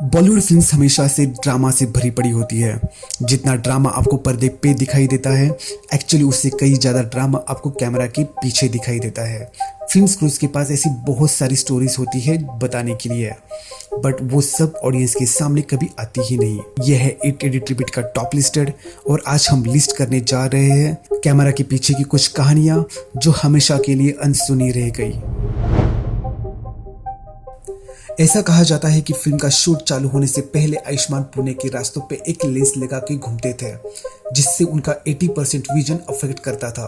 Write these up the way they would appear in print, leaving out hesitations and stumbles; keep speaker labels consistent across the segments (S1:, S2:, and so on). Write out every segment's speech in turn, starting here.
S1: Bollywood films हमेशा से drama से भरी पड़ी होती है। जितना ड्रामा आपको पर्दे पे दिखाई देता है, एक्चुअली उससे कई ज़्यादा ड्रामा आपको कैमरा के पीछे दिखाई देता है। फिल्म क्रूज के पास ऐसी बहुत सारी स्टोरीज होती है बताने के लिए, बट वो सब ऑडियंस के सामने कभी आती ही नहीं। यह है इट एडिट रिपीट का टॉप लिस्टेड, और आज हम लिस्ट करने जा रहे हैं कैमरा के पीछे की कुछ कहानियां जो हमेशा के लिए अनसुनी रह गई। ऐसा कहा जाता है कि फिल्म का शूट चालू होने से पहले आयुष्मान पुणे के रास्तों पे एक लेंस लगा के घूमते थे, जिससे उनका 80% विजन अफेक्ट करता था।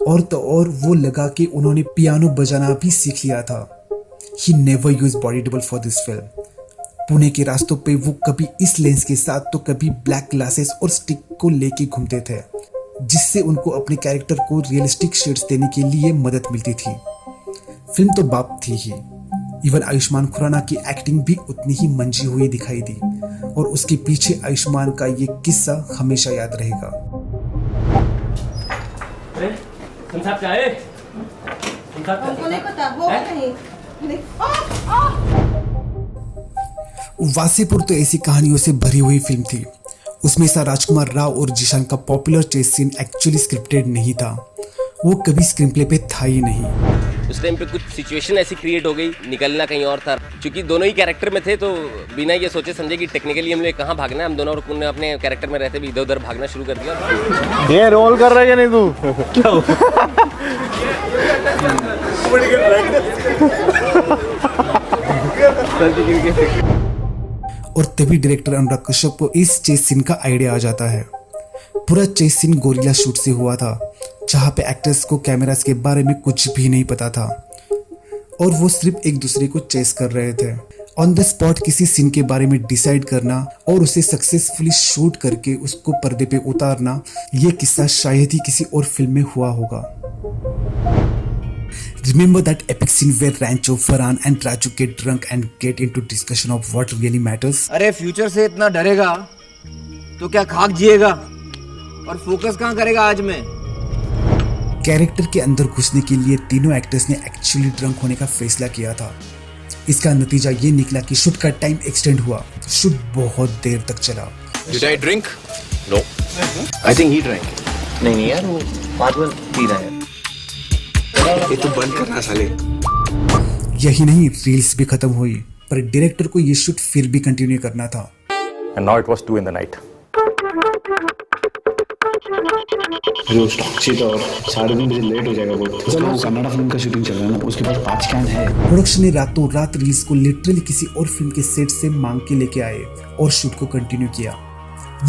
S1: और तो और वो लगा के उन्होंने पियानो बजाना भी सीख लिया था। He never use body double for this film. Pune के रास्तों पे वो कभी इस लेंस के साथ तो कभी ब्लैक ग्लासेस और स्टिक को लेके घूमते थे, जिससे उनको अपने कैरेक्टर को रियलिस्टिक शेड्स देने के लिए मदद मिलती थी। फिल्म तो बाप थी ही, इवन आयुष्मान खुराना की एक्टिंग भी उतनी ही मंजी हुई दिखाई दी, और उसके पीछे आयुष्मान का ये किस्सा हमेशा याद रहेगा।
S2: हमको नहीं पता, वो नहीं।
S1: वासेपुर तो ऐसी कहानियों से भरी हुई फिल्म थी। उसमें सा राजकुमार राव और जिशान का popular chase scene actually scripted नहीं था, वो कभी स्क्रीन प्ले पे था ही नहीं।
S3: उस टाइम पे कुछ सिचुएशन ऐसी क्रिएट हो गई, निकलना कहीं और था। क्योंकि दोनों ही कैरेक्टर में थे, तो बिना ये सोचे समझे कि टेक्निकली हम लोग कहाँ भागना है, हम दोनों ने अपने कैरेक्टर में रहते भी इधर उधर भागना शुरू कर दिया।
S4: ये रोल कर रहा है नहीं तू? क्या
S1: और तभी डायरेक्टर अनुराग कश्यप को इस चेस सीन का आइडिया आ जाता है। पूरा चेस सीन गोरिल्ला शूट से हुआ था, जहाँ पे एक्टर्स को कैमरास के बारे में कुछ भी नहीं पता था, और वो सिर्फ एक दूसरे को चेस कर रहे थे। ऑन द स्पॉट किसी सीन के बारे में डिसाइड करना और उसे सक्सेसफुली शूट करके उसको पर्दे पे उतारना, ये किस्सा शायद ही किसी और फिल्म में हुआ होगा। Remember that epic scene where Rancho, Farhan and Raju get drunk and get into discussion of what really matters?
S5: अरे फ्यूचर से इतना डरेगा तो क्या खाक जिएगा, और फोकस कहाँ करेगा आज में?
S1: कैरेक्टर के अंदर घुसने के लिए तीनों एक्टर्स ने एक्चुअली ड्रंक होने का फैसला किया था। इसका नतीजा ये निकला कि शूट का टाइम एक्सटेंड हुआ। शूट बहुत देर तक चला।
S6: Did I drink? No. I think he drank.
S5: नहीं यार, वो पागल पी रहा है।
S6: ये तो बंद करना साले।
S1: यही नहीं, रील्स भी खत्म हुई, पर डायरेक्टर को ये शूट फिर भी कंटिन्यू करना था।
S4: And now it was 2 in the night.
S7: जो स्टॉक शीट और 3:30 बजे लेट हो जाएगा बहुत। उसका वो कन्नड़ा फिल्म का शूटिंग चल रहा है ना, उसके पास 5 कैन है।
S1: प्रोडक्शन ने रातों रात रील्स को लिटरली किसी और फिल्म के सेट से मांग के लेके आए और शूट को कंटिन्यू किया।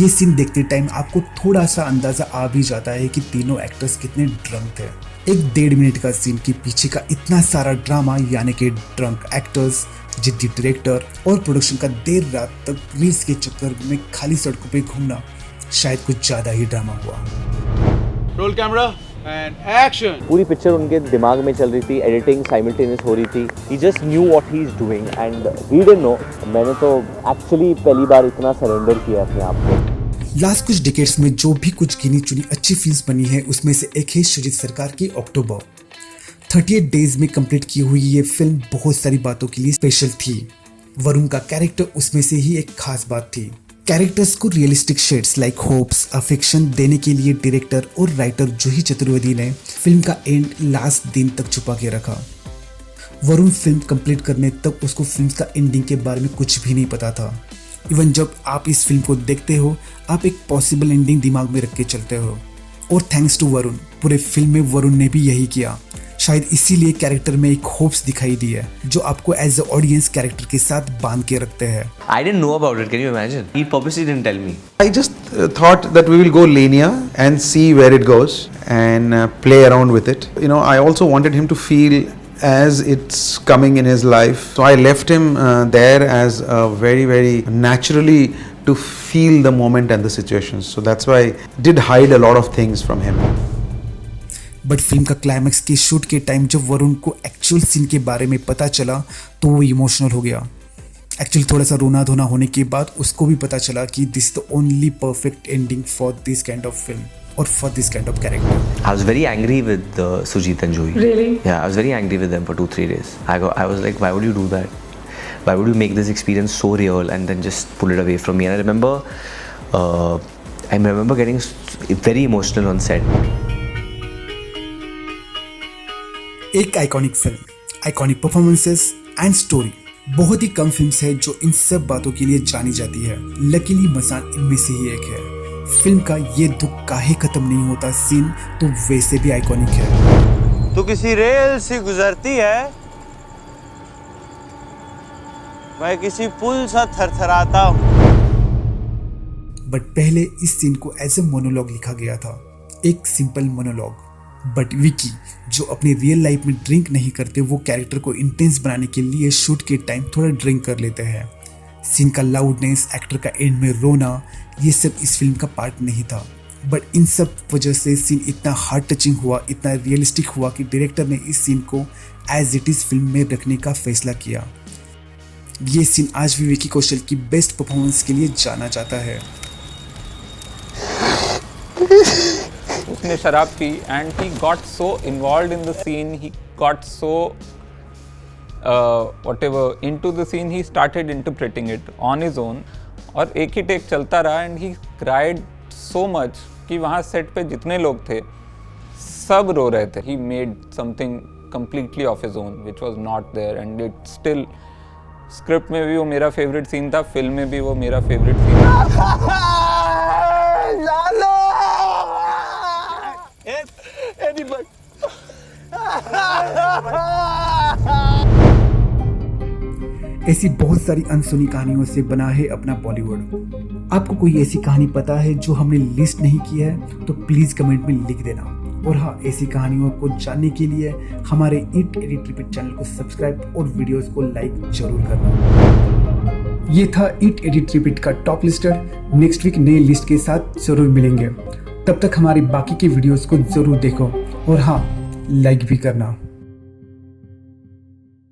S1: ये सीन देखते टाइम आपको थोड़ा सा अंदाजा आ भी जाता है कि तीनों एक्टर्स कितने ड्रंक थे। एक 1.5 मिनट का सीन के पीछे का इतना सारा ड्रामा, यानी कि ड्रंक एक्टर्स, जिद्दी डायरेक्टर और प्रोडक्शन का देर रात तक रील्स के चक्कर में खाली सड़कों पे घूमना, शायद कुछ ज्यादा ही ड्रामा हुआ।
S8: Roll camera and action.
S9: पूरी पिक्चर उनके दिमाग में चल रही थी, एडिटिंग साइमल्टेनियस हो रही थी। He just knew what he is doing and he didn't know. मैंने तो एक्चुअली पहली बार इतना सरेंडर किया अपने आप को।
S1: लास्ट कुछ डिकेड्स में जो भी कुछ गिनी चुनी अच्छी फिल्म्स बनी है, उसमें से एक है सुजीत सरकार की अक्टूबर। 38 डेज में कंप्लीट की हुई ये फिल्म बहुत सारी बातों के लिए स्पेशल थी। वरुण का कैरेक्टर उसमें से ही एक खास बात थी। कैरेक्टर्स को realistic shades like hopes, affection देने के लिए डायरेक्टर और राइटर जूही चतुर्वेदी ने फिल्म का एंड लास्ट दिन तक छुपा के रखा। वरुण फिल्म कंप्लीट करने तक उसको फिल्म का एंडिंग के बारे में कुछ भी नहीं पता था। इवन जब आप इस फिल्म को देखते हो, आप एक पॉसिबल एंडिंग दिमाग में रख के चलते हो, और थैंक्स टू वरुण, पूरे फिल्म में वरुण ने भी यही किया। शायद इसीलिए कैरेक्टर में एक होप्स दिखाई दी है, जो आपको एज अ ऑडियंस कैरेक्टर के साथ बांध के रखते हैं।
S9: I didn't know about it. Can you imagine? He purposely didn't tell me.
S10: I just thought that we will go linear and see where it goes and play around with it. You know, I also wanted him to feel as it's coming in his life. So I left him there as very, very naturally to feel the moment and the situations. So that's why I did hide a lot of things from him.
S1: But film का climax के shoot के time जब वरुण को actual scene के बारे में पता चला, तो वो इमोशनल हो गया। एक्चुअली थोड़ा सा रोना धोना होने के बाद उसको भी पता चला कि this the only perfect ending for this kind of film or for this kind of character?
S9: I was very angry with Sujit and Joey.
S2: Really?
S9: Yeah, I was very angry with them for 2-3 days. I was like, why would you do that? why would you make this experience so real and then just pull it away from me? And I remember getting very emotional on set.
S1: एक iconic film, iconic performances and story. बहुत ही कम films है जो इन सब बातों के लिए जानी जाती है। लकीली मसान इनमें से ही एक है। फिल्म का ये दुख काहे खत्म नहीं होता सीन तो वैसे भी आइकॉनिक है।
S5: तू किसी रेल से गुजरती है, मैं किसी पुल सा थरथराता हूँ।
S1: बट पहले इस सीन को एज ए मोनोलॉग लिखा गया था, एक सिंपल मोनोलॉग। बट विकी जो अपनी रियल लाइफ में ड्रिंक नहीं करते, वो कैरेक्टर को इंटेंस बनाने के लिए शूट के टाइम थोड़ा ड्रिंक कर लेते हैं। सीन का लाउडनेस, एक्टर का एंड में रोना, ये सब इस फिल्म का पार्ट नहीं था। बट इन सब वजह से सीन इतना हार्ट टचिंग हुआ, इतना रियलिस्टिक हुआ कि डायरेक्टर ने इस सीन को एज इट इज़ फिल्म में रखने का फैसला किया। ये सीन आज भी विकी कौशल की बेस्ट परफॉर्मेंस के लिए जाना जाता है।
S11: उसने शराब पी and he got so involved in the scene, he got so whatever into the scene, he started interpreting it on his own. और एक ही टेक चलता रहा and he cried so much कि वहाँ सेट पे जितने लोग थे सब रो रहे थे। He made something completely of his own which was not there and it still, script में भी वो मेरा फेवरेट सीन था, फिल्म में भी वो मेरा फेवरेट सीन था।
S1: ऐसी बहुत सारी अनसुनी कहानियों से बना है अपना बॉलीवुड। आपको कोई ऐसी कहानी पता है जो हमने लिस्ट नहीं की है तो प्लीज कमेंट में लिख देना। और हाँ, ऐसी कहानियों को जानने के लिए हमारे ईट एडिट रिपीट चैनल को सब्सक्राइब और वीडियोस को लाइक जरूर करना। ये था ईट एडिट रिपीट का टॉप लिस्टर। नेक्स्ट वीक नई लिस्ट के साथ जरूर मिलेंगे। तब तक हमारी बाकी की वीडियोस को जरूर देखो और हाँ, लाइक भी करना।